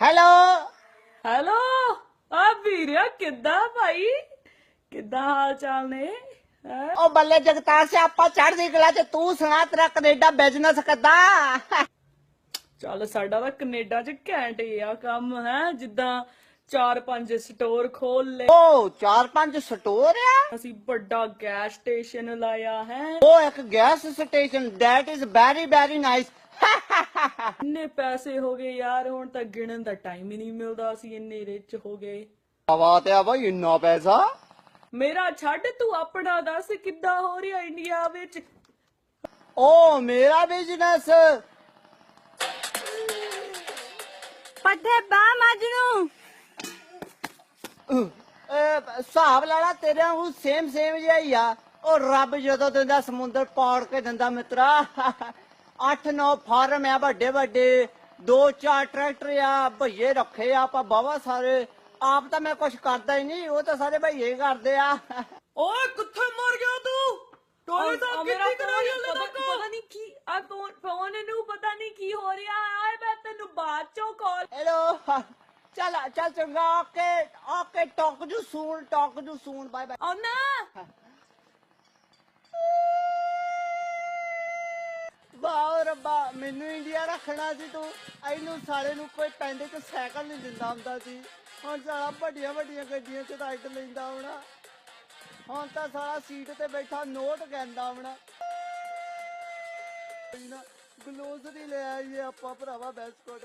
Hello hello ਆ ਵੀਰਿਆ ਕਿੱਦਾਂ ਭਾਈ ਕਿੱਦਾਂ ਹਾਲ ਚਾਲ ਨੇ ਹੈਂ? ਉਹ ਬੱਲੇ ਜਗਤਾਰ ਸਿਆਪਾ ਚੜ੍ਹਦੀ ਕਲਾ ਚ ਤੂੰ ਸੁਣਾ ਤੇਰਾ ਕੈਨੇਡਾ ਬਿਜ਼ਨਸ ਕਿੱਦਾਂ ਚੱਲ ਸਾਡਾ ਤਾਂ ਕੈਨੇਡਾ ਚ ਘੈਂਟ ਹੀ ਆ ਕੰਮ ਹੈ ਜਿੱਦਾਂ 4-5 ਸਟੋਰ ਖੋਲ ਲਏ ਉਹ 4-5 ਸਟੋਰ ਆ ਅਸੀਂ ਵੱਡਾ ਗੈਸ ਸਟੇਸ਼ਨ ਲਾਇਆ ਹੈ ਉਹ ਇੱਕ gas station that is very very nice ਇੰਨੇ ਪੈਸੇ ਹੋ ਗਏ ਯਾਰ ਹੁਣ ਤਾਂ ਗਿਣਨ ਦਾ ਟਾਈਮ ਹੀ ਨਹੀਂ ਮਿਲਦਾ ਅਸੀਂ ਇੰਨੇ ਰਿਚ ਹੋ ਗਏ ਬਾਤ ਆ ਬਈ ਇੰਨਾ ਪੈਸਾ ਮੇਰਾ ਛੱਡ ਤੂੰ ਆਪਣਾ ਦੱਸ ਕਿੱਦਾਂ ਹੋ ਰਿਹਾ ਇੰਡੀਆ ਵਿੱਚ ਉਹ ਮੇਰਾ ਬਿਜ਼ਨਸ ਪੱਠੇ ਬਾਹ ਮੱਝ ਨੂੰ ਹਿਸਾਬ ਲਾਲਾ ਤੇਰੇ ਨੂੰ ਸੇਮ ਜਿਹਾ ਹੀ ਆ ਉਹ ਰੱਬ ਜਦੋਂ ਦਿੰਦਾ ਸਮੁੰਦਰ ਪਾੜ ਕੇ ਦਿੰਦਾ ਮਿੱਤਰਾ 8-9 ਫਾਰਮ ਆ ਵੱਡੇ ਵੱਡੇ 2-4 ਟਰੈਕਟਰ ਆ ਭਈਏ ਰੱਖੇ ਆ ਆਪਾਂ ਬਾਵਾ ਸਾਰੇ ਆਪ ਤਾਂ ਮੈਂ ਕੁਛ ਕਰਦਾ ਹੀ ਨਹੀਂ ਉਹ ਤਾਂ ਸਾਰੇ ਭਈਏ ਕਰਦੇ ਆ ਓਏ ਕਿੱਥੇ ਮਰ ਗਿਆ ਤੂੰ ਟੋਲੇ ਸਾਹਿਬ ਕਿੱਥੇ ਕਰਾਈ ਹਲੇ ਤੱਕ ਪਤਾ ਨਹੀਂ ਕੀ ਆ ਫੋਨ ਨੂੰ ਪਤਾ ਨਹੀਂ ਕੀ ਹੋ ਰਿਹਾ ਆਏ ਮੈਂ ਤੈਨੂੰ ਬਾਅਦ ਚੋਂ ਕਾਲ ਹੈਲੋ ਚੱਲ ਚੱਲ ਚੰਗਾ ਓਕੇ ਟਾਕ ਜੂ ਸੂਨ ਬਾਏ ਬਾਏ ਆਉਣਾ ਵਾਹ ਰੱਬਾ ਮੈਨੂੰ ਇੰਡੀਆ ਰੱਖਣਾ ਸੀ ਤੂੰ ਇਹਨੂੰ ਸਾਲੇ ਨੂੰ ਕੋਈ ਪੈਂਦੇ ਚ ਸਾਈਕਲ ਨਹੀਂ ਦਿੰਦਾ ਹੁੰਦਾ ਸੀ ਹੁਣ ਸਾਲਾ ਵੱਡੀਆਂ ਵੱਡੀਆਂ ਗੱਡੀਆਂ ਚ ਰਾਈਡ ਲੈਂਦਾ ਹੋਣਾ ਹੁਣ ਤਾਂ ਸਾਲਾ ਸੀਟ ਤੇ ਬੈਠਾ ਨੋਟ ਕਹਿੰਦਾ ਹੋਣਾ ਗਲੋਸਰੀ ਲੈ ਆਈਏ ਆਪਾਂ ਭਰਾਵਾ ਬੈਸਕੋਟ